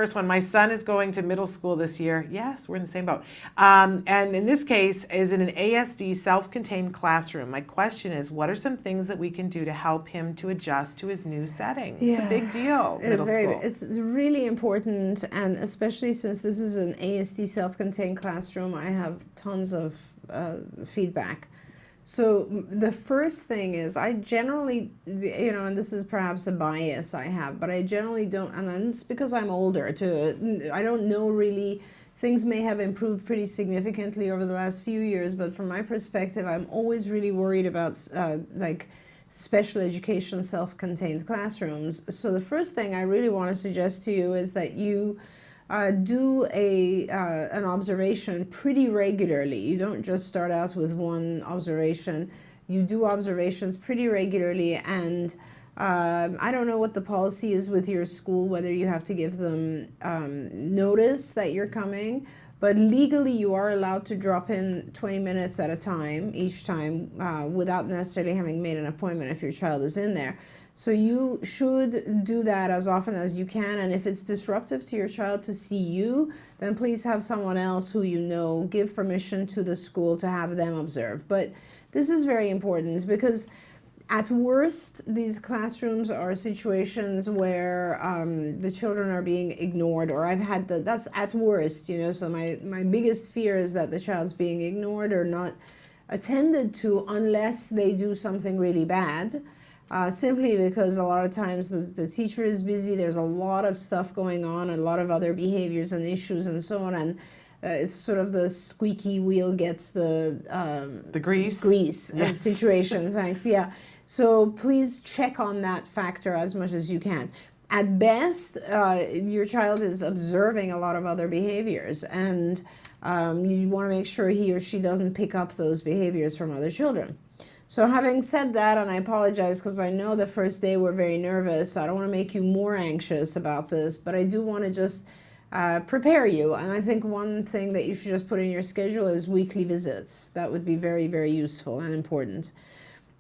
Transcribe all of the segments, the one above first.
first one. My son is going to middle school this year. Yes, we're in the same boat. And in this case, is in an ASD self-contained classroom. My question is, what are some things that we can do to help him to adjust to his new setting? It's a big deal. It is it's really important, and especially since this is an ASD self-contained classroom, I have tons of feedback. So the first thing is, I generally, and this is perhaps a bias I have, but I generally don't, and it's because I'm older too, I don't know really, things may have improved pretty significantly over the last few years, but from my perspective, I'm always really worried about like special education self-contained classrooms. So the first thing I really want to suggest to you is that you do an observation pretty regularly. You don't just start out with one observation. You do observations pretty regularly, and I don't know what the policy is with your school, whether you have to give them notice that you're coming, but legally you are allowed to drop in 20 minutes at a time, each time, without necessarily having made an appointment if your child is in there. So you should do that as often as you can, and if it's disruptive to your child to see you, then please have someone else who you know give permission to the school to have them observe. But this is very important because at worst, these classrooms are situations where the children are being ignored, or I've had that's at worst, so my biggest fear is that the child's being ignored or not attended to unless they do something really bad. Simply because a lot of times the teacher is busy, there's a lot of stuff going on, a lot of other behaviors and issues and so on, and it's sort of the squeaky wheel gets the grease yes. Situation. Thanks. Yeah. So please check on that factor as much as you can. At best, your child is observing a lot of other behaviors, and you want to make sure he or she doesn't pick up those behaviors from other children. So having said that, and I apologize because I know the first day we're very nervous, so I don't want to make you more anxious about this, but I do want to just prepare you. And I think one thing that you should just put in your schedule is weekly visits. That would be very, very useful and important.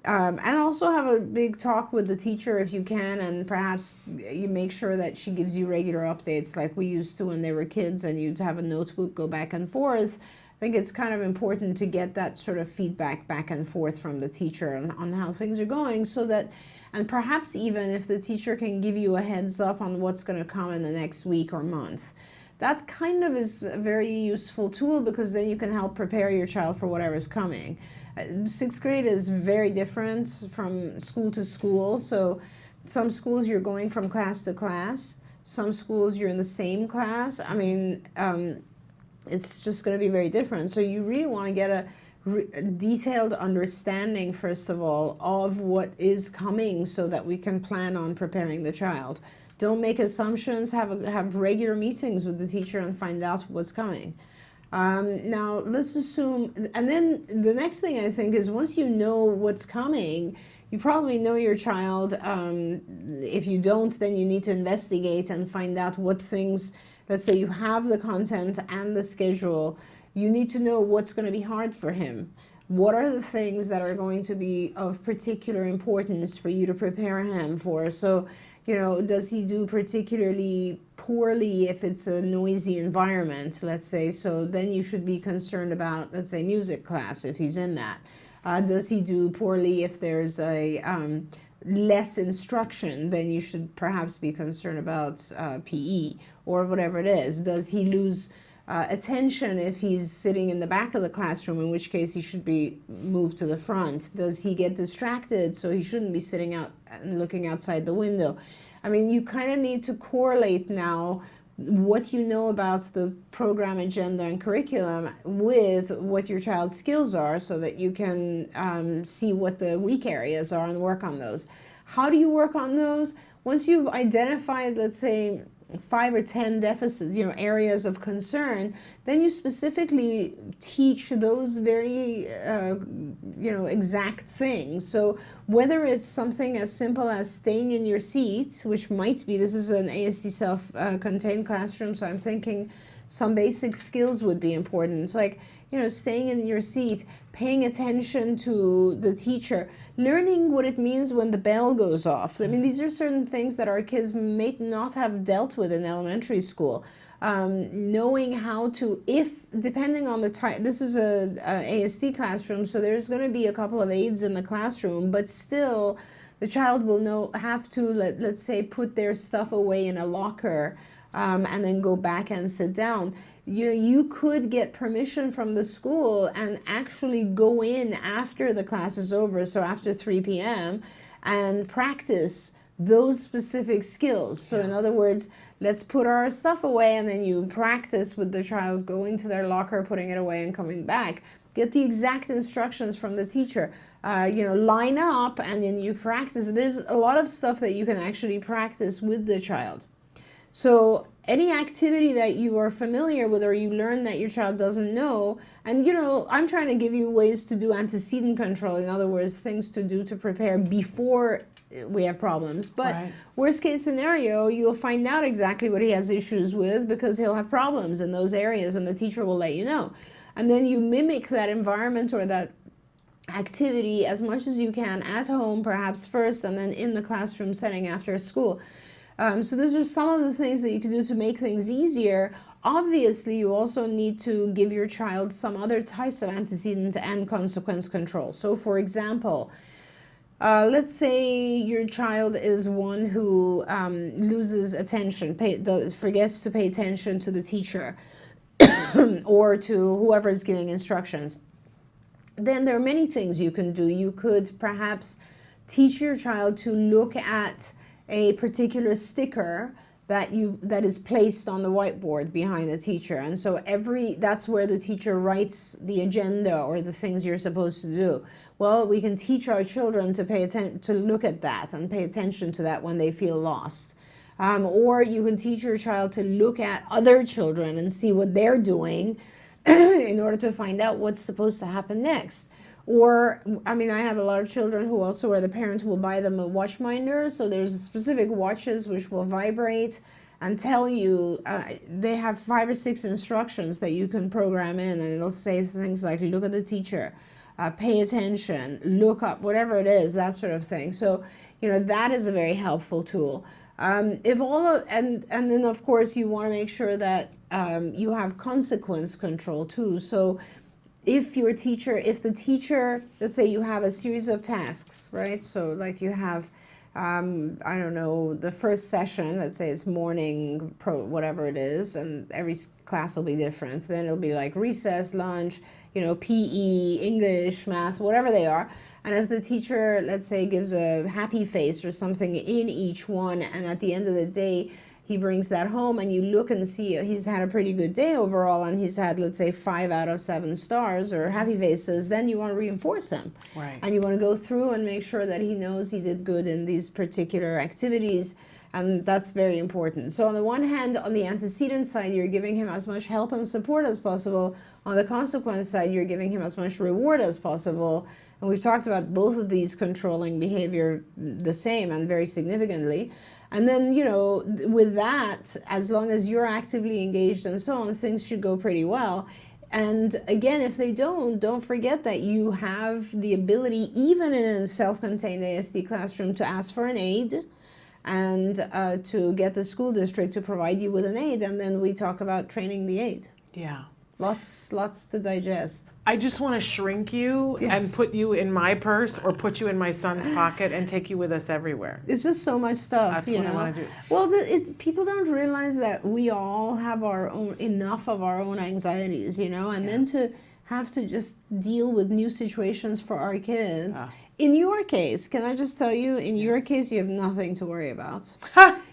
And also have a big talk with the teacher if you can, and perhaps you make sure that she gives you regular updates like we used to when they were kids, and you'd have a notebook go back and forth. I think it's kind of important to get that sort of feedback back and forth from the teacher on how things are going, so that, and perhaps even if the teacher can give you a heads up on what's going to come in the next week or month. That kind of is a very useful tool, because then you can help prepare your child for whatever's coming. Sixth grade is very different from school to school. So some schools you're going from class to class. Some schools you're in the same class. I mean, it's just going to be very different. So you really want to get a detailed understanding, first of all, of what is coming so that we can plan on preparing the child. Don't make assumptions, have regular meetings with the teacher and find out what's coming. Now, let's assume, and then the next thing I think is once you know what's coming, you probably know your child. If you don't, then you need to investigate and find out what things, let's say you have the content and the schedule, you need to know what's going to be hard for him. What are the things that are going to be of particular importance for you to prepare him for? So, does he do particularly poorly if it's a noisy environment, let's say? So then you should be concerned about, let's say, music class, if he's in that. Does he do poorly if there's a less instruction? Then you should perhaps be concerned about PE or whatever it is. Does he lose attention if he's sitting in the back of the classroom, in which case he should be moved to the front? Does he get distracted, so he shouldn't be sitting out and looking outside the window? I mean, you kind of need to correlate now what you know about the program agenda and curriculum with what your child's skills are, so that you can see what the weak areas are and work on those. How do you work on those? Once you've identified, let's say, 5 or 10 deficits, areas of concern, then you specifically teach those very, exact things. So whether it's something as simple as staying in your seat, which might be, this is an ASD self-contained classroom, so I'm thinking some basic skills would be important. It's like, staying in your seat, paying attention to the teacher, learning what it means when the bell goes off. I mean, these are certain things that our kids may not have dealt with in elementary school. Knowing how to, depending on the type, this is a ASD classroom, so there's going to be a couple of aides in the classroom, but still the child will have to, let's say, put their stuff away in a locker and then go back and sit down. You could get permission from the school and actually go in after the class is over, so after 3 p.m., and practice those specific skills. So in other words, let's put our stuff away, and then you practice with the child going to their locker, putting it away, and coming back. Get the exact instructions from the teacher. Line up, and then you practice. There's a lot of stuff that you can actually practice with the child. So any activity that you are familiar with or you learn that your child doesn't know, and I'm trying to give you ways to do antecedent control, in other words, things to do to prepare before we have problems. But worst case scenario, you'll find out exactly what he has issues with because he'll have problems in those areas, and the teacher will let you know. And then you mimic that environment or that activity as much as you can at home, perhaps first, and then in the classroom setting after school. So those are some of the things that you can do to make things easier. Obviously, you also need to give your child some other types of antecedent and consequence control. So for example, let's say your child is one who loses attention, forgets to pay attention to the teacher or to whoever is giving instructions. Then there are many things you can do. You could perhaps teach your child to look at a particular sticker that is placed on the whiteboard behind the teacher, and so that's where the teacher writes the agenda or the things you're supposed to do. Well, we can teach our children to pay attention, to look at that and pay attention to that when they feel lost. Or you can teach your child to look at other children and see what they're doing in order to find out what's supposed to happen next. Or, I have a lot of children who also, where the parents will buy them a watch minder. So there's specific watches which will vibrate and tell you, they have 5 or 6 instructions that you can program in, and it'll say things like, look at the teacher, pay attention, look up, whatever it is, that sort of thing. So, that is a very helpful tool. And then of course you want to make sure that you have consequence control too. So if the teacher, let's say you have a series of tasks, right? So like you have, the first session, let's say it's morning, whatever it is, and every class will be different. Then it'll be like recess, lunch, PE, English, math, whatever they are. And if the teacher, let's say, gives a happy face or something in each one, and at the end of the day, he brings that home, and you look and see he's had a pretty good day overall, and he's had, let's say, 5 out of 7 stars or happy faces, then you want to reinforce him. Right. And you want to go through and make sure that he knows he did good in these particular activities, and that's very important. So on the one hand, on the antecedent side, you're giving him as much help and support as possible. On the consequence side, you're giving him as much reward as possible. And we've talked about both of these controlling behavior the same and very significantly. And then, with that, as long as you're actively engaged and so on, things should go pretty well. And again, if they don't forget that you have the ability, even in a self-contained ASD classroom, to ask for an aide and to get the school district to provide you with an aide. And then we talk about training the aide. Yeah. Lots to digest. I just want to shrink you and put you in my purse or put you in my son's pocket and take you with us everywhere. It's just so much stuff, That's what I want to do. Well, people don't realize that we all have enough of our own anxieties, and then to have to just deal with new situations for our kids. In your case, can I just tell you, in your case, you have nothing to worry about.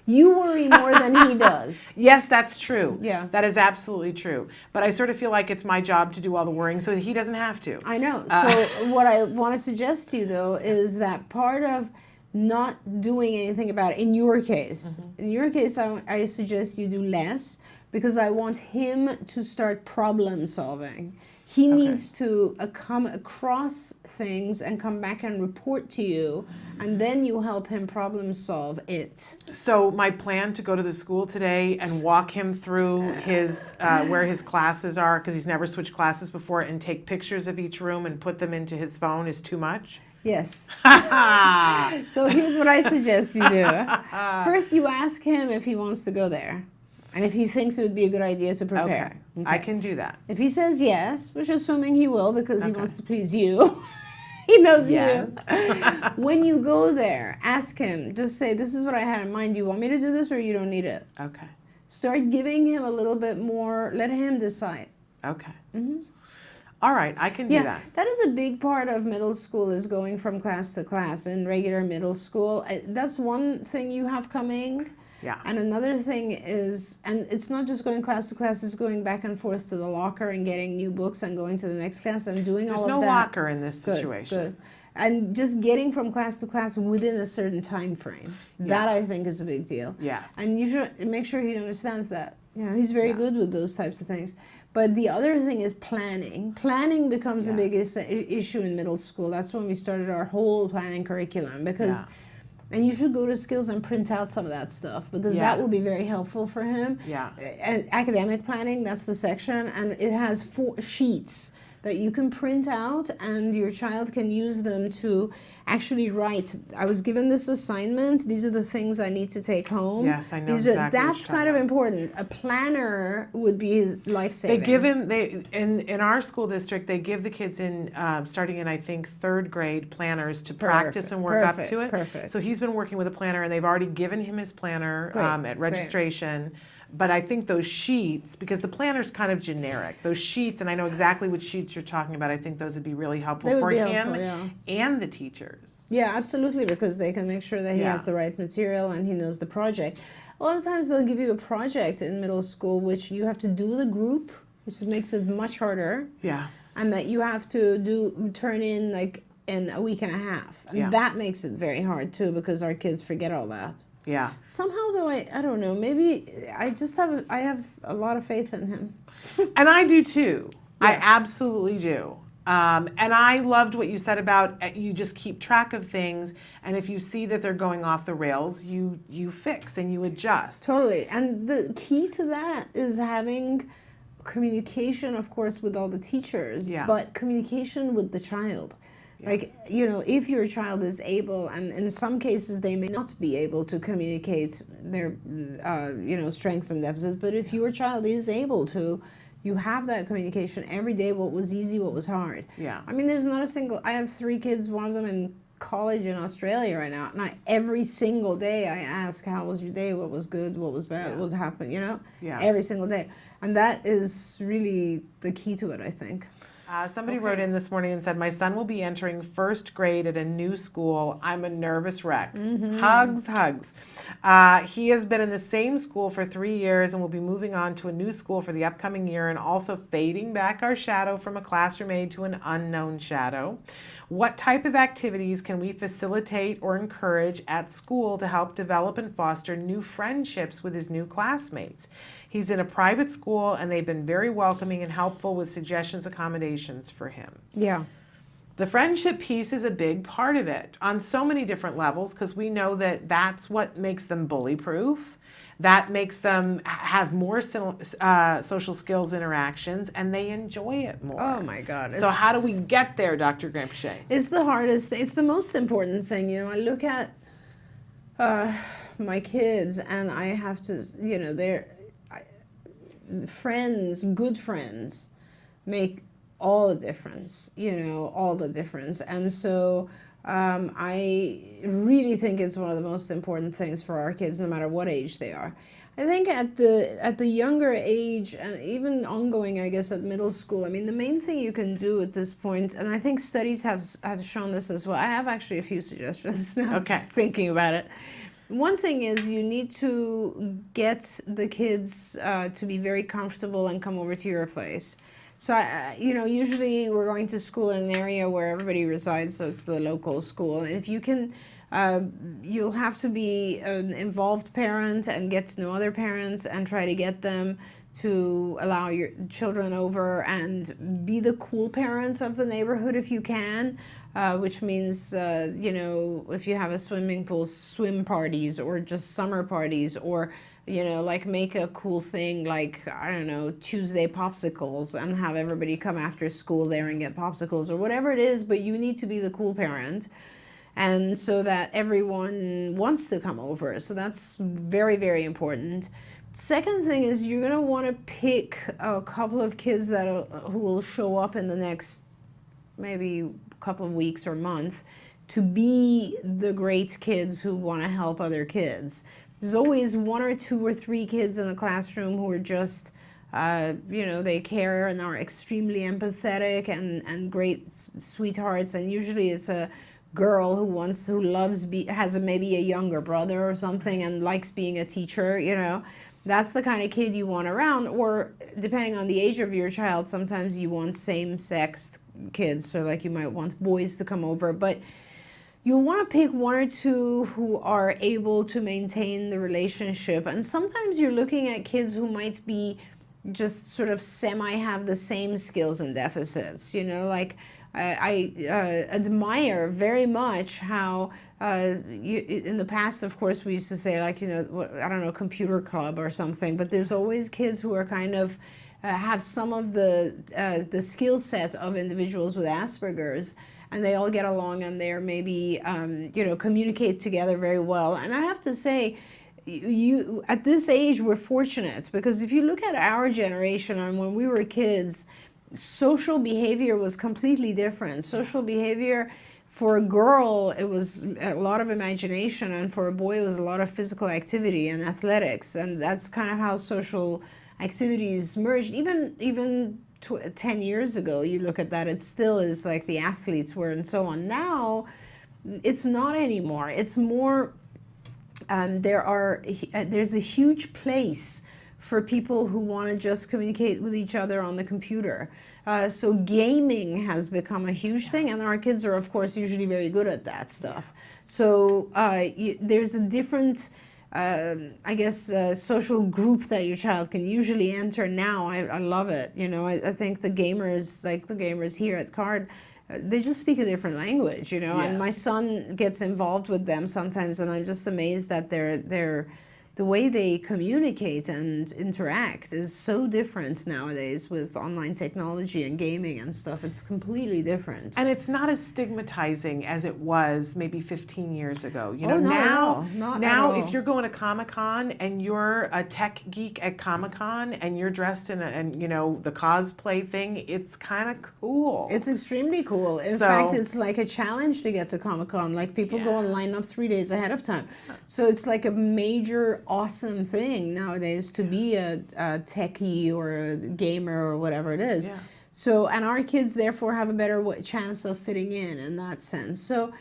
You worry more than he does. Yes, that's true. Yeah. That is absolutely true. But I sort of feel like it's my job to do all the worrying so that he doesn't have to. I know. So what I want to suggest to you, though, is that part of not doing anything about it, in your case, I suggest you do less, because I want him to start problem solving. He needs to come across things and come back and report to you, and then you help him problem solve it. So my plan to go to the school today and walk him through his where his classes are, because he's never switched classes before, and take pictures of each room and put them into his phone is too much? Yes. So here's what I suggest you do. First, you ask him if he wants to go there, and if he thinks it would be a good idea to prepare. Okay. I can do that. If he says yes, which is assuming he will because he wants to please you, he knows you. When you go there, ask him, just say, this is what I had in mind. Do you want me to do this or you don't need it? Okay. Start giving him a little bit more, let him decide. Okay. All right, I can do that. That is a big part of middle school, is going from class to class in regular middle school. That's one thing you have coming. Yeah. And another thing is, and it's not just going class to class, it's going back and forth to the locker and getting new books and going to the next class and doing all of that. There's no locker in this situation. Good. And just getting from class to class within a certain time frame. That I think is a big deal. Yes. And you should make sure he understands that. You know, he's very good with those types of things. But the other thing is planning. Planning becomes a big issue in middle school. That's when we started our whole planning curriculum, because and you should go to skills and print out some of that stuff, because that will be very helpful for him. Yeah. And academic planning, that's the section, and it has 4 sheets that you can print out, and your child can use them to actually write. I was given this assignment. These are the things I need to take home. Yes, I know exactly. That's kind of important. A planner would be his life-saving. They give him, in our school district, they give the kids in, starting in, I think, 3rd grade, planners to practice and work up to it. Perfect. So he's been working with a planner, and they've already given him his planner at registration. But I think those sheets, because the planner's kind of generic, those sheets, and I know exactly which sheets you're talking about, I think those would be really helpful for him and the teachers. Yeah, absolutely, because they can make sure that he has the right material and he knows the project. A lot of times they'll give you a project in middle school which you have to do with a group, which makes it much harder. Yeah. And that you have to turn in like in a week and a half. And that makes it very hard too, because our kids forget all that. Yeah. Somehow though, I don't know, maybe I have a lot of faith in him. And I do too. I absolutely do. And I loved what you said about you just keep track of things, and if you see that they're going off the rails, you fix and you adjust. Totally. And the key to that is having communication, of course, with all the teachers, but communication with the child. Like, you know, if your child is able, and in some cases they may not be able to communicate their, strengths and deficits, but if your child is able to, you have that communication every day, what was easy, what was hard. Yeah. I mean, there's not a single, I have 3 kids, one of them in college in Australia right now, and every single day I ask, how was your day, what was good, what was bad, what happened, you know? Yeah. Every single day. And that is really the key to it, I think. Somebody wrote in this morning and said, my son will be entering 1st grade at a new school. I'm a nervous wreck. Hugs, hugs. He has been in the same school for 3 years and will be moving on to a new school for the upcoming year, and also fading back our shadow from a classroom aide to an unknown shadow. What type of activities can we facilitate or encourage at school to help develop and foster new friendships with his new classmates? He's in a private school, and they've been very welcoming and helpful with suggestions, accommodations for him. Yeah. The friendship piece is a big part of it on so many different levels, because we know that that's what makes them bully-proof. That makes them have more social skills interactions, and they enjoy it more. Oh my God. So how do we get there, Dr. Granpeesheh? It's the hardest thing. It's the most important thing. You know, I look at my kids, and I have to, you know, they're friends, good friends, make all the difference, you know, all the difference. And so I really think it's one of the most important things for our kids, no matter what age they are. I think at the younger age, and even ongoing, I guess, at middle school, I mean, the main thing you can do at this point, and I think studies have shown this as well. I have actually a few suggestions now, just thinking about it. One thing is you need to get the kids to be very comfortable and come over to your place. So, you know, usually we're going to school in an area where everybody resides, so it's the local school. And if you can, you'll have to be an involved parent and get to know other parents and try to get them to allow your children over and be the cool parent of the neighborhood if you can, which means, you know, if you have a swimming pool, swim parties or just summer parties, or, you know, like make a cool thing like, I don't know, Tuesday popsicles and have everybody come after school there and get popsicles or whatever it is, but you need to be the cool parent. And so that everyone wants to come over. So that's very, very important. Second thing is you're going to want to pick a couple of kids who will show up in the next maybe couple of weeks or months to be the great kids who want to help other kids. There's always one or two or three kids in the classroom who are just, you know, they care and are extremely empathetic and great sweethearts. And usually it's a girl who has maybe a younger brother or something and likes being a teacher, you know. That's the kind of kid you want around. Or depending on the age of your child, sometimes you want same-sex kids, so like you might want boys to come over, but you'll want to pick one or two who are able to maintain the relationship. And sometimes you're looking at kids who might be just sort of have the same skills and deficits, you know, like I admire very much how in the past, of course, we used to say, like, you know, I don't know, computer club or something, but there's always kids who are kind of have some of the skill sets of individuals with Asperger's, and they all get along and they're maybe, you know, communicate together very well. And I have to say, you at this age, we're fortunate, because if you look at our generation and when we were kids, social behavior was completely different. Social behavior, for a girl, it was a lot of imagination, and for a boy, it was a lot of physical activity and athletics. And that's kind of how social activities merged. Even 10 years ago, you look at that, it still is like the athletes were and so on. Now, it's not anymore. It's more, there's a huge place for people who want to just communicate with each other on the computer. So gaming has become a huge thing, and our kids are, of course, usually very good at that stuff. So there's a different, I guess, social group that your child can usually enter now. I love it. You know, I think the gamers, like the gamers here at CARD, they just speak a different language, you know, and my son gets involved with them sometimes, and I'm just amazed that the way they communicate and interact is so different nowadays with online technology and gaming and stuff. It's completely different. And it's not as stigmatizing as it was maybe 15 years ago. You know, not now at all. If you're going to Comic-Con and you're a tech geek at Comic-Con and you're dressed in you know, the cosplay thing, it's kind of cool. It's extremely cool. In fact, it's like a challenge to get to Comic-Con. Like, people go and line up 3 days ahead of time. So it's like a major awesome thing nowadays to be a techie or a gamer or whatever it is. So, and our kids therefore have a better chance of fitting in that sense. So,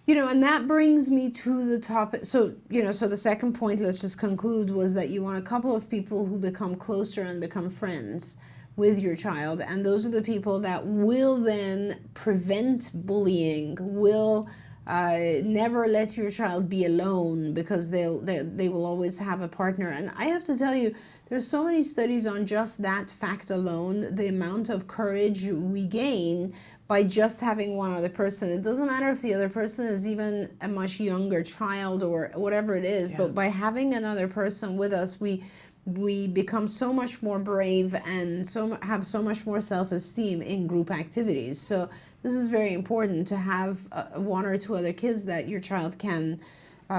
you know, and that brings me to the topic. So, you know, so the second point, let's just conclude, was that you want a couple of people who become closer and become friends with your child. And those are the people that will then prevent bullying, will never let your child be alone, because they will always have a partner. And I have to tell you, there's so many studies on just that fact alone, the amount of courage we gain by just having one other person. It doesn't matter if the other person is even a much younger child or whatever it is, but by having another person with us, we become so much more brave and have so much more self-esteem in group activities. So this is very important, to have one or two other kids that your child can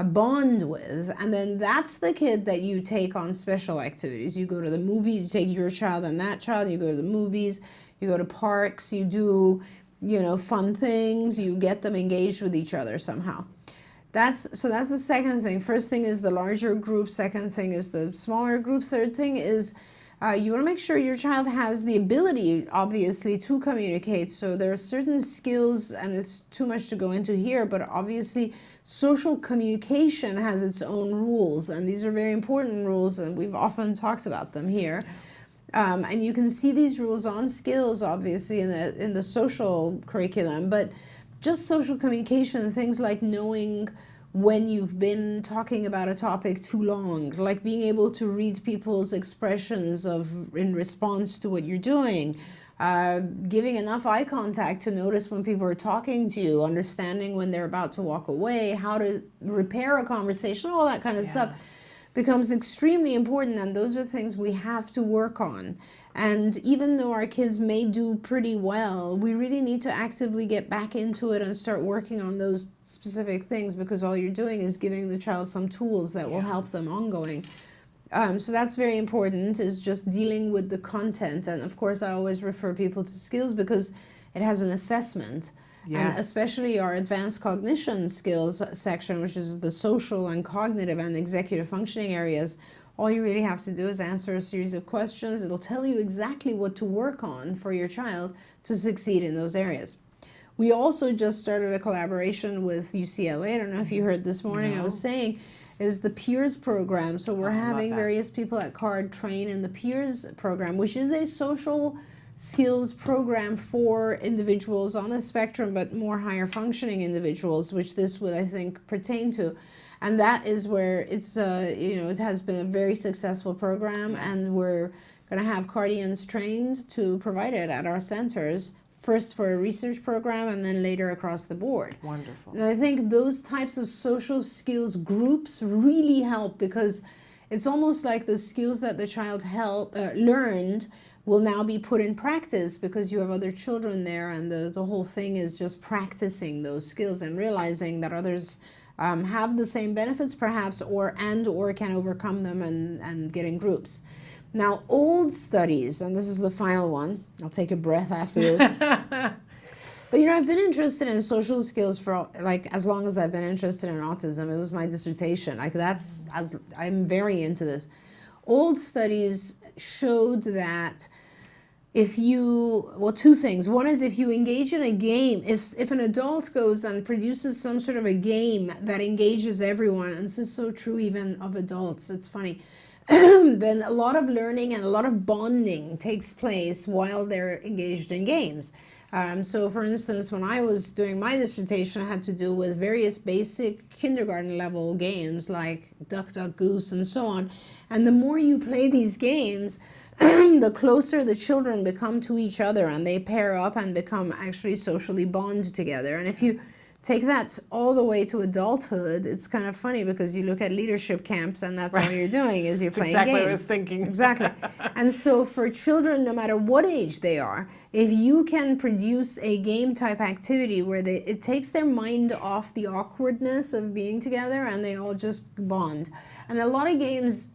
bond with. And then that's the kid that you take on special activities. You go to the movies, you take your child and that child, you go to the movies, you go to parks, you do, you know, fun things, you get them engaged with each other somehow. That's the second thing. First thing is the larger group. Second thing is the smaller group. Third thing is you want to make sure your child has the ability, obviously, to communicate. So there are certain skills, and it's too much to go into here, but obviously social communication has its own rules, and these are very important rules, and we've often talked about them here. And you can see these rules on skills, obviously, in the social curriculum, but just social communication, things like knowing when you've been talking about a topic too long, like being able to read people's expressions in response to what you're doing, giving enough eye contact to notice when people are talking to you, understanding when they're about to walk away, how to repair a conversation, all that kind of stuff becomes extremely important, and those are things we have to work on. And even though our kids may do pretty well, we really need to actively get back into it and start working on those specific things, because all you're doing is giving the child some tools that will help them ongoing. So that's very important, is just dealing with the content. And of course, I always refer people to skills because it has an assessment. And especially our advanced cognition skills section, which is the social and cognitive and executive functioning areas, all you really have to do is answer a series of questions. It'll tell you exactly what to work on for your child to succeed in those areas. We also just started a collaboration with UCLA. I don't know if you heard this morning, I was saying, is the Peers program. So we're having various people at CARD train in the Peers program, which is a social skills program for individuals on the spectrum, but more higher functioning individuals, which this would, I think, pertain to. And that is where it's, it has been a very successful program, and we're going to have Cardians trained to provide it at our centers, first for a research program and then later across the board. Wonderful. And I think those types of social skills groups really help, because it's almost like the skills that the child learned will now be put in practice, because you have other children there, and the whole thing is just practicing those skills and realizing that others have the same benefits perhaps, or can overcome them and get in groups. Now, old studies, and this is the final one, I'll take a breath after this. But I've been interested in social skills for as long as I've been interested in autism. It was my dissertation. I'm very into this. Old studies showed that two things. One is, if you engage in a game, if an adult goes and produces some sort of a game that engages everyone, and this is so true even of adults, it's funny, then a lot of learning and a lot of bonding takes place while they're engaged in games. So for instance, when I was doing my dissertation, I had to do with various basic kindergarten level games like Duck, Duck, Goose and so on. And the more you play these games, the closer the children become to each other, and they pair up and become actually socially bond together. And if you take that all the way to adulthood, it's kind of funny, because you look at leadership camps and that's all you're doing is you're playing exactly games. What I was thinking. Exactly. And so for children, no matter what age they are, if you can produce a game type activity where it takes their mind off the awkwardness of being together and they all just bond. And a lot of games,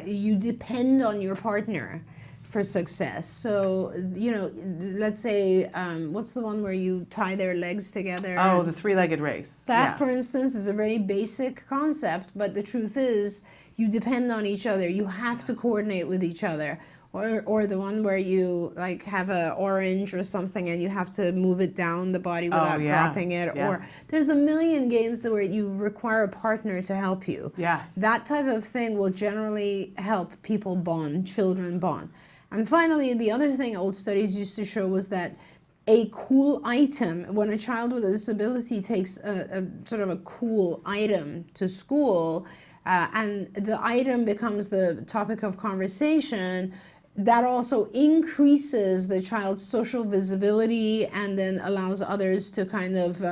you depend on your partner for success. So, let's say, what's the one where you tie their legs together? Oh, the three-legged race. That, for instance, is a very basic concept, but the truth is you depend on each other. You have to coordinate with each other. Or the one where you have an orange or something and you have to move it down the body without dropping it. Yes. Or there's a million games where you require a partner to help you. Yes. That type of thing will generally help people bond, children bond. And finally, the other thing old studies used to show was that a cool item, when a child with a disability takes a sort of a cool item to school, and the item becomes the topic of conversation, that also increases the child's social visibility and then allows others to kind of,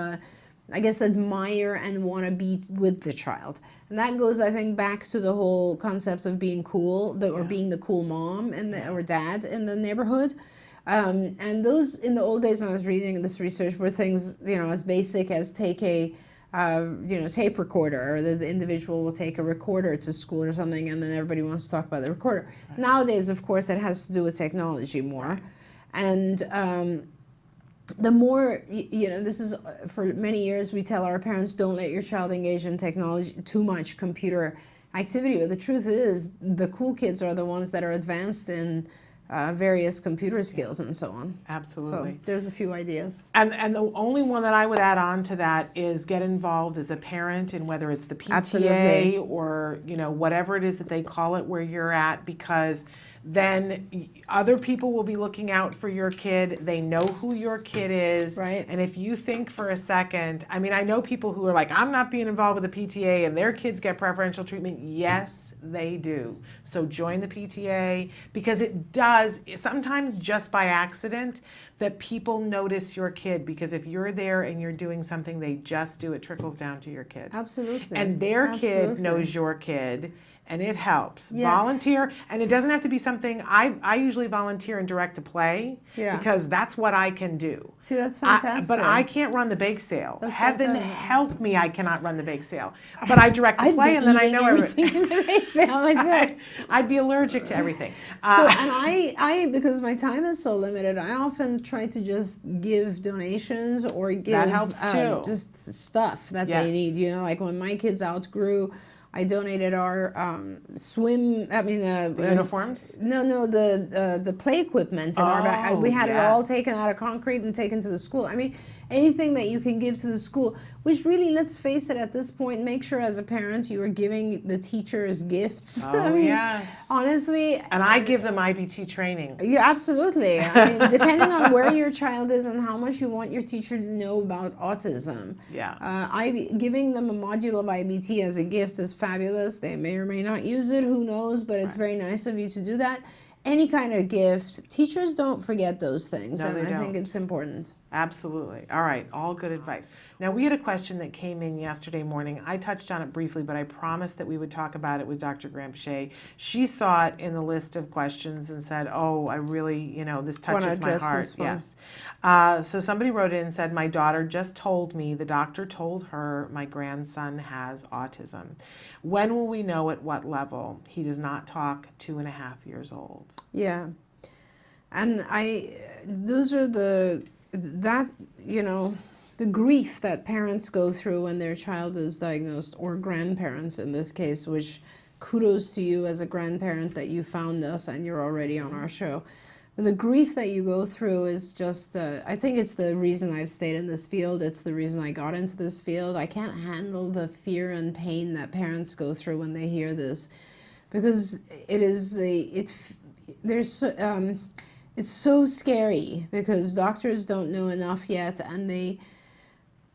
admire and want to be with the child. And that goes, I think, back to the whole concept of being cool, or being the cool mom or dad in the neighborhood. And those, in the old days when I was reading this research, were things, as basic as take a tape recorder, or the individual will take a recorder to school or something, and then everybody wants to talk about the recorder. Right. Nowadays, of course, it has to do with technology more. And the more, this is, for many years, we tell our parents, don't let your child engage in technology, too much computer activity. But the truth is, the cool kids are the ones that are advanced in various computer skills and so on. Absolutely. So there's a few ideas. And the only one that I would add on to that is get involved as a parent in whether it's the PTA or whatever it is that they call it where you're at, because then other people will be looking out for your kid. They know who your kid is. Right. And if you think for a second, I mean, I know people who are like, I'm not being involved with the PTA and their kids get preferential treatment. Yes, they do. So join the PTA, because it does, sometimes just by accident, that people notice your kid, because if you're there and you're doing something they just do, it trickles down to your kid. Absolutely. And their kid Absolutely. knows your kid, and it helps. Yeah. Volunteer, and it doesn't have to be something, I usually volunteer in direct to play, Yeah. because that's what I can do. See, that's fantastic. But I can't run the bake sale. That's Heaven fantastic. help me, I cannot run the bake sale. But I direct to I'd play, be and then I eating know everything. everything in the bake sale myself. I'd be allergic to everything. So, and I, because my time is so limited, I often try to just give donations or give helps too. just stuff that Yes. they need. You know, like when my kids outgrew, I donated our The uniforms? No, the play equipment in our back. Oh, We had it all yes. taken out of concrete and taken to the school. I mean, anything that you can give to the school, which really, let's face it, at this point, make sure as a parent you are giving the teachers gifts. Oh, I mean, yes. honestly. And I give them IBT training. Yeah, absolutely. I mean, depending on where your child is and how much you want your teacher to know about autism. Yeah. Giving them a module of IBT as a gift is fabulous. They may or may not use it, who knows, but it's very nice of you to do that. Any kind of gift, teachers don't forget those things, No, and they I think don't. it's important. Absolutely. All right. All good advice. Now, we had a question that came in yesterday morning. I touched on it briefly, but I promised that we would talk about it with Dr. Granpeesheh. She saw it in the list of questions and said, oh, I really, this touches my address heart. this one. Yes. So somebody wrote in and said, my daughter just told me the doctor told her my grandson has autism. When will we know at what level? He does not talk 2.5 years old. Yeah. And those are the grief that parents go through when their child is diagnosed, or grandparents in this case, which kudos to you as a grandparent that you found us and you're already on our show. But the grief that you go through is just, I think it's the reason I've stayed in this field. It's the reason I got into this field. I can't handle the fear and pain that parents go through when they hear this, because it's so scary, because doctors don't know enough yet, and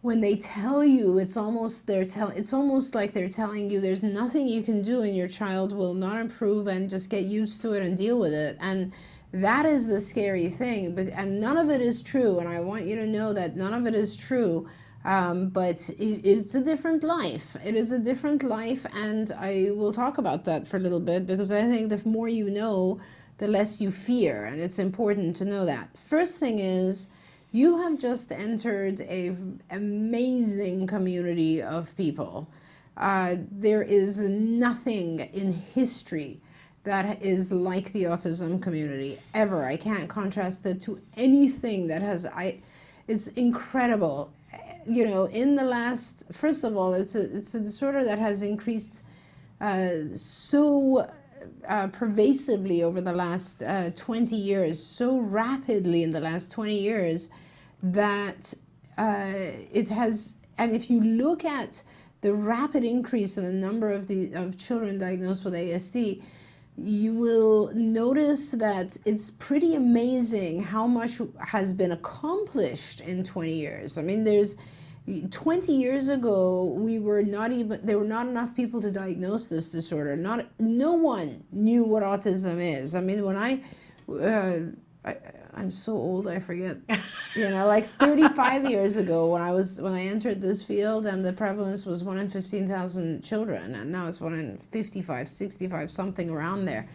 when they tell you, it's almost like they're telling you there's nothing you can do and your child will not improve, and just get used to it and deal with it. And that is the scary thing, and none of it is true, and I want you to know that none of it is true. But it's a different life. It is a different life, and I will talk about that for a little bit, because I think the more you know, the less you fear, and it's important to know that. First thing is, you have just entered an amazing community of people. There is nothing in history that is like the autism community, ever. I can't contrast it to anything that it's incredible. In the last, first of all, it's a disorder that has increased so pervasively over the last 20 years, so rapidly in the last 20 years, that it has, and if you look at the rapid increase in the number of children diagnosed with ASD, you will notice that it's pretty amazing how much has been accomplished in 20 years. I mean, 20 years ago, there were not enough people to diagnose this disorder. No one knew what autism is. I mean, when I'm so old, I forget. Like 35 years ago, when I entered this field, and the prevalence was 1 in 15,000 children, and now it's 1 in 55, 65, something around there.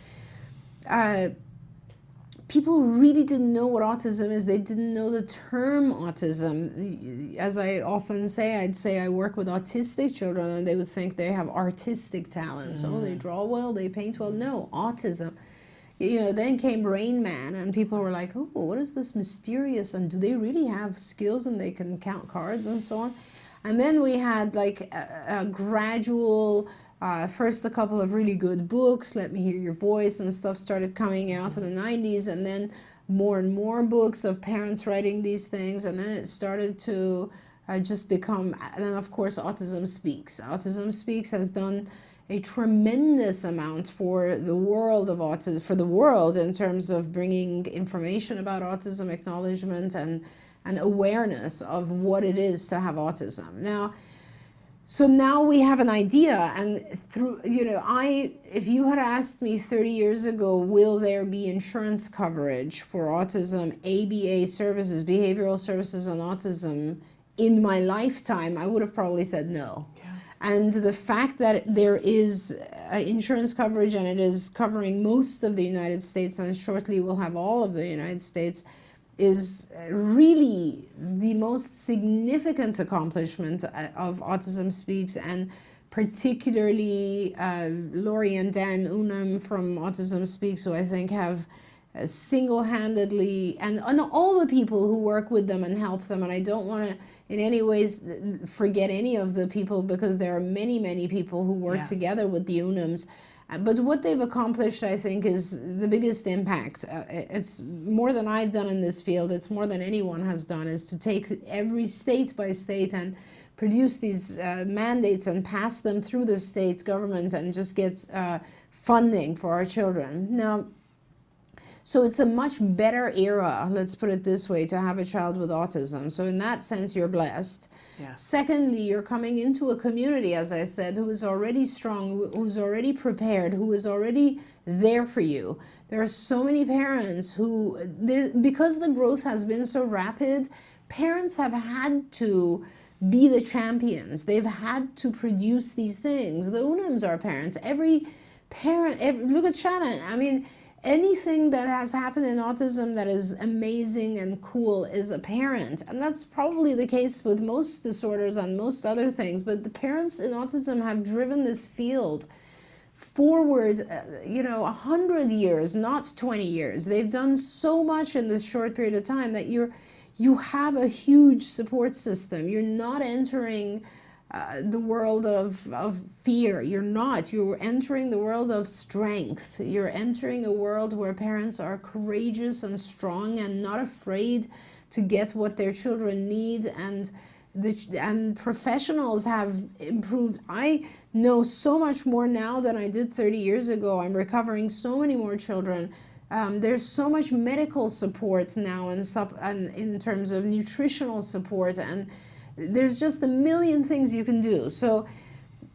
People really didn't know what autism is. They didn't know the term autism. As I often say, I'd say I work with autistic children, and they would think they have artistic talents. Oh, they draw well, they paint well. No, autism. Then came Rain Man, and people were like, oh, what is this mysterious, and do they really have skills, and they can count cards and so on? And then we had like a gradual, first a couple of really good books, Let Me Hear Your Voice and stuff started coming out in the 90s, and then more and more books of parents writing these things, and then it started to just become, and then of course Autism Speaks. Autism Speaks has done a tremendous amount for the world of autism, for the world in terms of bringing information about autism, acknowledgement, and awareness of what it is to have autism. So now we have an idea, and through, if you had asked me 30 years ago, will there be insurance coverage for autism, ABA services, behavioral services on autism in my lifetime, I would have probably said no. Yeah. And the fact that there is insurance coverage and it is covering most of the United States and shortly will have all of the United States is really the most significant accomplishment of Autism Speaks, and particularly Laurie and Dan Unum from Autism Speaks, who I think have single-handedly, and all the people who work with them and help them, and I don't want to in any ways forget any of the people, because there are many, many people who work together with the Unums. But what they've accomplished, I think, is the biggest impact. It's more than I've done in this field. It's more than anyone has done, is to take every state by state and produce these mandates and pass them through the state government and just get funding for our children. Now, so it's a much better era, let's put it this way, to have a child with autism. So in that sense, you're blessed. Yeah. Secondly, you're coming into a community, as I said, who is already strong, who's already prepared, who is already there for you. There are so many parents who, because the growth has been so rapid, parents have had to be the champions. They've had to produce these things. The Unums are parents. Every parent, look at Shannon. I mean, anything that has happened in autism that is amazing and cool is a parent. And that's probably the case with most disorders and most other things. But the parents in autism have driven this field forward, 100 years, not 20 years. They've done so much in this short period of time that you have a huge support system. You're not entering the world of fear. You're entering the world of strength. You're entering a world where parents are courageous and strong and not afraid to get what their children need, and professionals have improved. I know so much more now than I did 30 years ago. I'm recovering so many more children. There's so much medical support now, and in terms of nutritional support, and there's just a million things you can do. So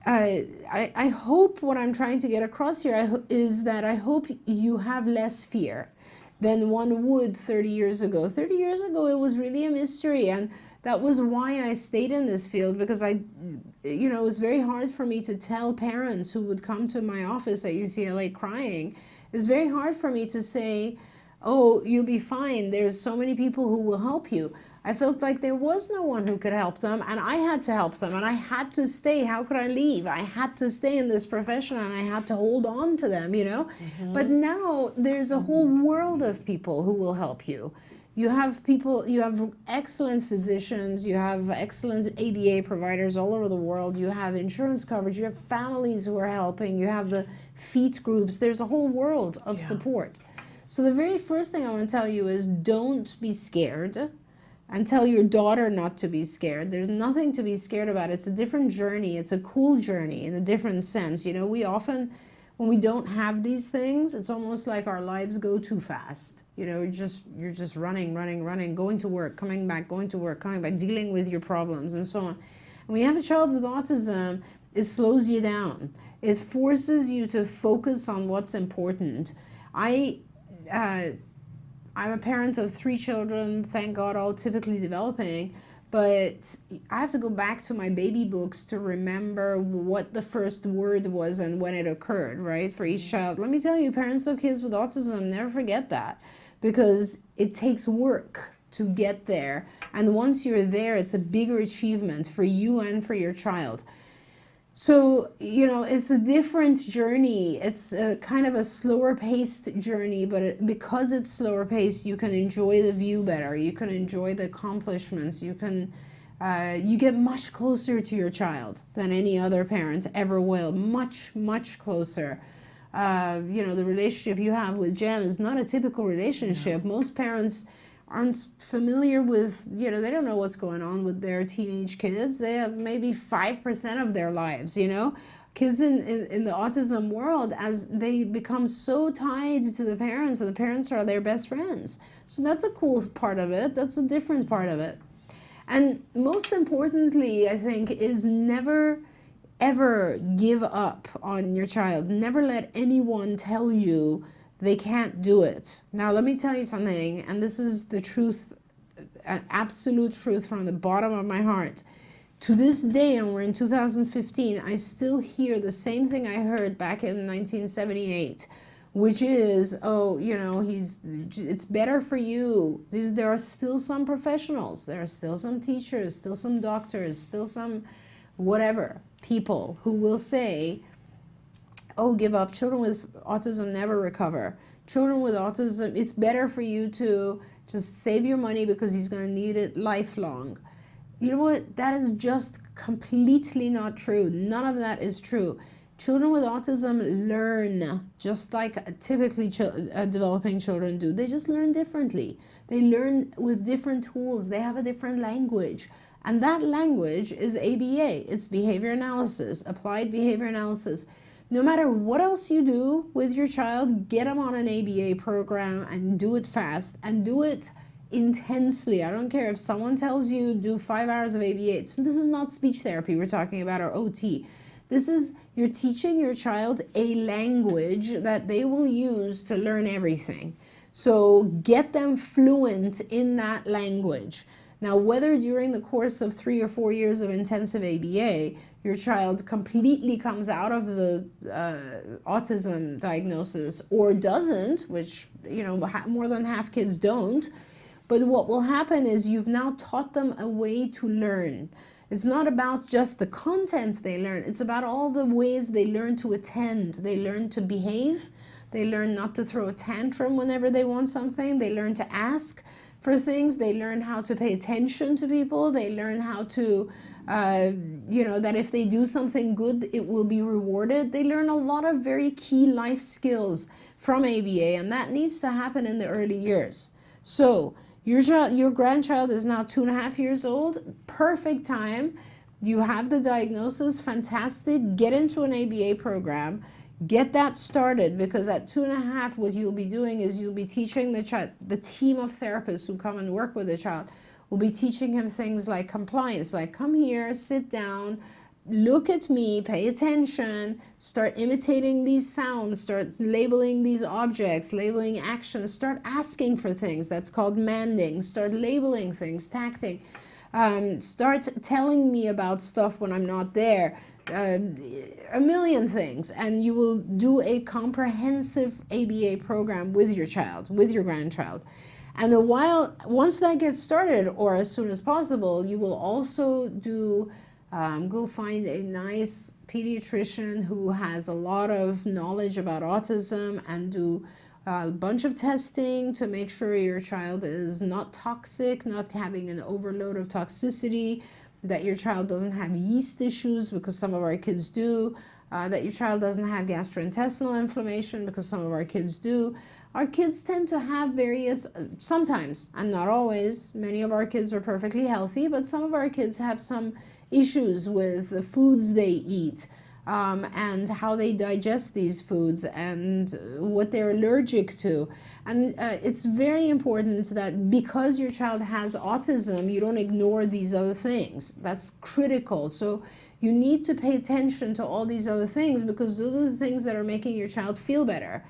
I hope what I'm trying to get across here is that I hope you have less fear than one would 30 years ago. 30 years ago, it was really a mystery, and that was why I stayed in this field, because it was very hard for me to tell parents who would come to my office at UCLA crying. It was very hard for me to say, oh, you'll be fine. There's so many people who will help you. I felt like there was no one who could help them, and I had to help them, and I had to stay. How could I leave? I had to stay in this profession, and I had to hold on to them, Mm-hmm. But now there's a whole world of people who will help you. You have excellent physicians, you have excellent ABA providers all over the world, you have insurance coverage, you have families who are helping, you have the FEET groups. There's a whole world of support. So the very first thing I want to tell you is, don't be scared. And tell your daughter not to be scared. There's nothing to be scared about. It's a different journey. It's a cool journey in a different sense. We often, when we don't have these things, it's almost like our lives go too fast. You're just running, going to work, coming back, going to work, coming back, dealing with your problems and so on. When you have a child with autism, it slows you down. It forces you to focus on what's important. I'm a parent of 3 children, thank God, all typically developing, but I have to go back to my baby books to remember what the first word was and when it occurred, right, for each child. Let me tell you, parents of kids with autism, never forget that, because it takes work to get there, and once you're there, it's a bigger achievement for you and for your child. So, it's a different journey. It's a kind of a slower paced journey, but because it's slower paced, you can enjoy the view better. You can enjoy the accomplishments. You get much closer to your child than any other parent ever will. Much, much closer. The relationship you have with Jem is not a typical relationship. No. Most parents aren't familiar with, they don't know what's going on with their teenage kids. They have maybe 5% of their lives, kids in the autism world, as they become so tied to the parents, and the parents are their best friends. So that's a cool part of it. That's a different part of it. And most importantly, I think, is never ever give up on your child. Never let anyone tell you they can't do it. Now, let me tell you something, and this is the truth, an absolute truth from the bottom of my heart. To this day, and we're in 2015, I still hear the same thing I heard back in 1978, which is, oh, you know, it's better for you. There are still some professionals, there are still some teachers, still some doctors, still some whatever people who will say, oh, give up. Children with autism never recover. Children with autism, it's better for you to just save your money because he's going to need it lifelong. You know what? That is just completely not true. None of that is true. Children with autism learn just like typically developing children do. They just learn differently. They learn with different tools. They have a different language. And that language is ABA. It's behavior analysis, applied behavior analysis. No matter what else you do with your child, get them on an ABA program and do it fast and do it intensely. I don't care if someone tells you do 5 hours of ABA. This is not speech therapy we're talking about, or OT. This is, you're teaching your child a language that they will use to learn everything. So get them fluent in that language. Now, whether during the course of 3 or 4 years of intensive ABA, your child completely comes out of the autism diagnosis or doesn't, which, you know, more than half kids don't, but what will happen is you've now taught them a way to learn. It's not about just the content they learn. It's about all the ways they learn to attend. They learn to behave. They learn not to throw a tantrum whenever they want something. They learn to ask for things. They learn how to pay attention to people. They learn how to, you know, that if they do something good, it will be rewarded. They learn a lot of very key life skills from ABA, and that needs to happen in the early years. So your grandchild is now 2.5 years old. Perfect time. You have the diagnosis. Fantastic. Get into an ABA program. Get that started, because at 2.5, what you'll be doing is you'll be teaching the team of therapists who come and work with the child will be teaching him things like compliance, like come here, sit down, look at me, pay attention, start imitating these sounds, start labeling these objects, labeling actions, start asking for things. That's called manding. Start labeling things, tacting. Start telling me about stuff when I'm not there. A million things, and you will do a comprehensive ABA program with your child, with your grandchild. And once that gets started, or as soon as possible, you will also do go find a nice pediatrician who has a lot of knowledge about autism and do a bunch of testing to make sure your child is not toxic, not having an overload of toxicity, that your child doesn't have yeast issues, because some of our kids do, that your child doesn't have gastrointestinal inflammation, because some of our kids do. Our kids tend to have various, sometimes, and not always, many of our kids are perfectly healthy, but some of our kids have some issues with the foods they eat, and how they digest these foods and what they're allergic to. And it's very important that because your child has autism, you don't ignore these other things. That's critical. So you need to pay attention to all these other things, because those are the things that are making your child feel better.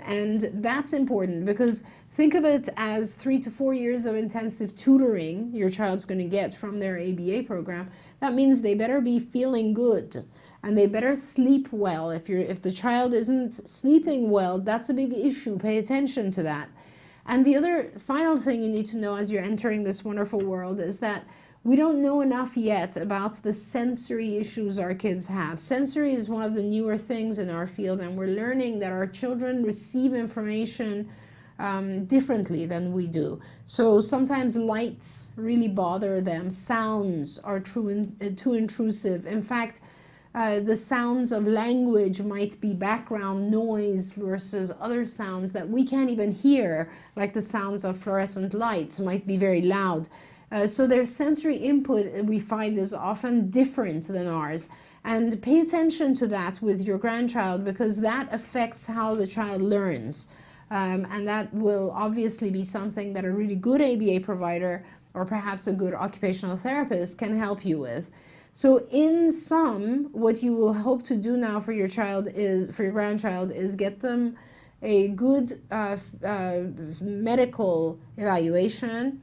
And that's important, because think of it as 3 to 4 years of intensive tutoring your child's going to get from their ABA program. That means they better be feeling good, and they better sleep well. If the child isn't sleeping well, that's a big issue. Pay attention to that. And the other final thing you need to know as you're entering this wonderful world is that we don't know enough yet about the sensory issues our kids have. Sensory is one of the newer things in our field, and we're learning that our children receive information differently than we do. So sometimes lights really bother them. Sounds are too intrusive. In fact, the sounds of language might be background noise versus other sounds that we can't even hear, like the sounds of fluorescent lights might be very loud. So their sensory input, we find, is often different than ours. And pay attention to that with your grandchild, because that affects how the child learns. And that will obviously be something that a really good ABA provider or perhaps a good occupational therapist can help you with. So in sum, what you will hope to do now for your grandchild is get them a good medical evaluation,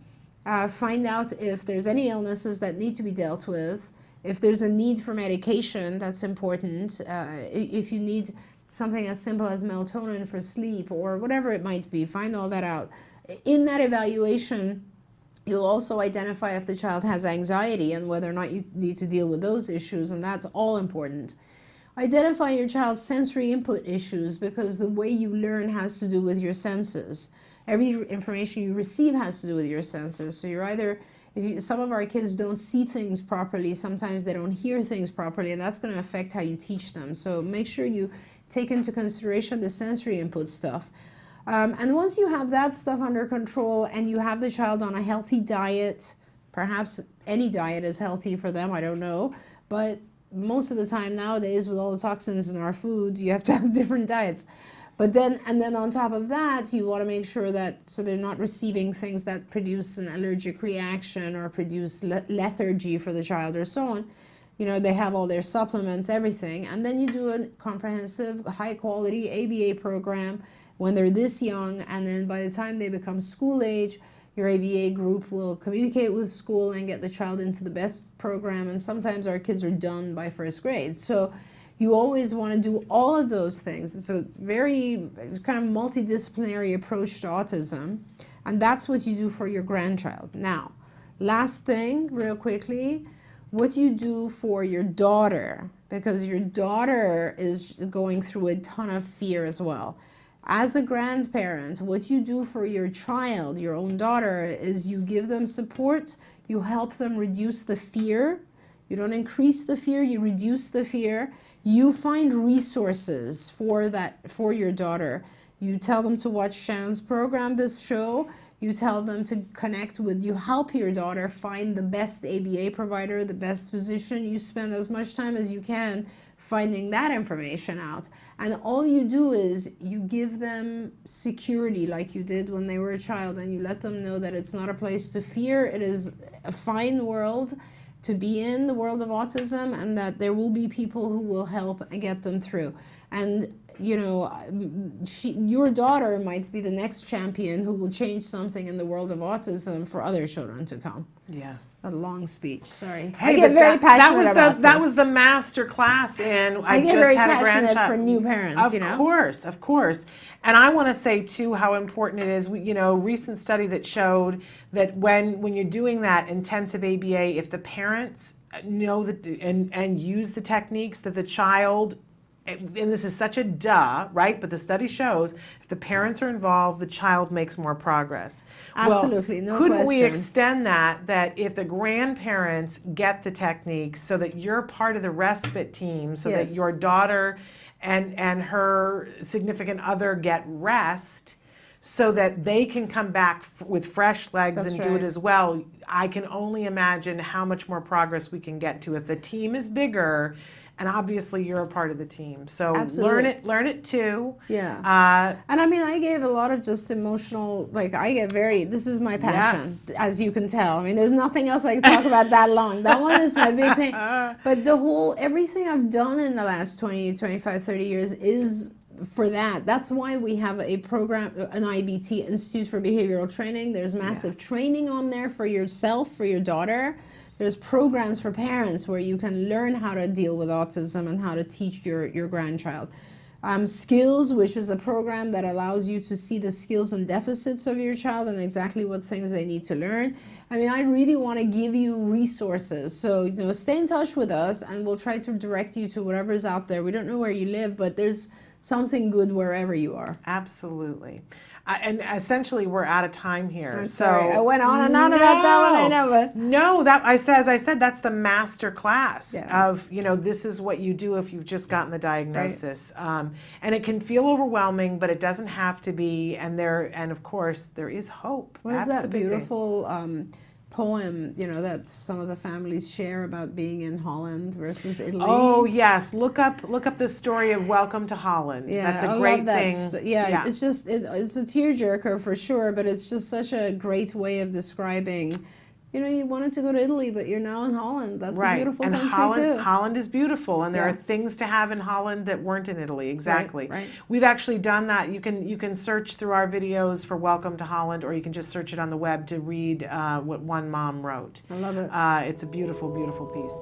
find out if there's any illnesses that need to be dealt with, if there's a need for medication, that's important, if you need something as simple as melatonin for sleep or whatever it might be, find all that out. In that evaluation, you'll also identify if the child has anxiety and whether or not you need to deal with those issues, and that's all important. Identify your child's sensory input issues, because the way you learn has to do with your senses. Every information you receive has to do with your senses. So you're either, some of our kids don't see things properly, sometimes they don't hear things properly, and that's going to affect how you teach them. So make sure you take into consideration the sensory input stuff. And once you have that stuff under control and you have the child on a healthy diet, perhaps any diet is healthy for them, I don't know, but most of the time nowadays with all the toxins in our foods, you have to have different diets. But then on top of that, you want to make sure that, so they're not receiving things that produce an allergic reaction or produce lethargy for the child or so on. You know, they have all their supplements, everything. And then you do a comprehensive, high-quality ABA program when they're this young, and then by the time they become school age, your ABA group will communicate with school and get the child into the best program, and sometimes our kids are done by first grade. So you always want to do all of those things. And so it's kind of multidisciplinary approach to autism, and that's what you do for your grandchild. Now, last thing, real quickly, what you do for your daughter, because your daughter is going through a ton of fear as well. As a grandparent, what you do for your child, your own daughter, is you give them support, you help them reduce the fear. You don't increase the fear, you reduce the fear. You find resources for your daughter. You tell them to watch Shannon's program, this show. You tell them to connect with, you help your daughter find the best ABA provider, the best physician. You spend as much time as you can finding that information out. And all you do is you give them security like you did when they were a child, and you let them know that it's not a place to fear. It is a fine world to be in, the world of autism, and that there will be people who will help and get them through. And you know, your daughter might be the next champion who will change something in the world of autism for other children to come. Yes. A long speech, sorry. Hey, I get very passionate about this. That was the master class in, I get just very had a passionate grandchild. for new parents, you know. Of course. And I want to say too how important it is, recent study that showed that when you're doing that intensive ABA, if the parents know that and use the techniques that the child, and this is such a duh, right? But the study shows if the parents are involved, the child makes more progress. Absolutely, no question. Couldn't we question. extend that if the grandparents get the techniques so that you're part of the respite team, so Yes. that your daughter and her significant other get rest, so that they can come back with fresh legs That's and do right. it as well. I can only imagine how much more progress we can get to if the team is bigger. And obviously you're a part of the team. So Absolutely. learn it too. Yeah. And I mean, I gave a lot of just emotional, this is my passion, Yes. as you can tell. I mean, there's nothing else I can talk about that long. That one is my big thing. But everything I've done in the last 20, 25, 30 years is for that. That's why we have a program, an IBT, Institute for Behavioral Training. There's massive Yes. training on there for yourself, for your daughter. There's programs for parents where you can learn how to deal with autism and how to teach your grandchild. Skills, which is a program that allows you to see the skills and deficits of your child and exactly what things they need to learn. I mean, I really want to give you resources. So, stay in touch with us and we'll try to direct you to whatever's out there. We don't know where you live, but there's something good wherever you are. Absolutely. And essentially we're out of time here. I'm sorry. I went on and on about that one, I know, but no, as I said, that's the master class of, this is what you do if you've just gotten the diagnosis. Right. And it can feel overwhelming, but it doesn't have to be. And of course there is hope. What is that beautiful poem, that some of the families share about being in Holland versus Italy. Oh yes, look up the story of Welcome to Holland. Yeah, that's a I great love that thing. yeah, it's just it's a tearjerker for sure, but it's just such a great way of describing. You wanted to go to Italy, but you're now in Holland. That's a beautiful and country too. Holland is beautiful, and there Yeah. are things to have in Holland that weren't in Italy. Exactly. Right. We've actually done that. You can search through our videos for Welcome to Holland, or you can just search it on the web to read what one mom wrote. I love it. It's a beautiful, beautiful piece.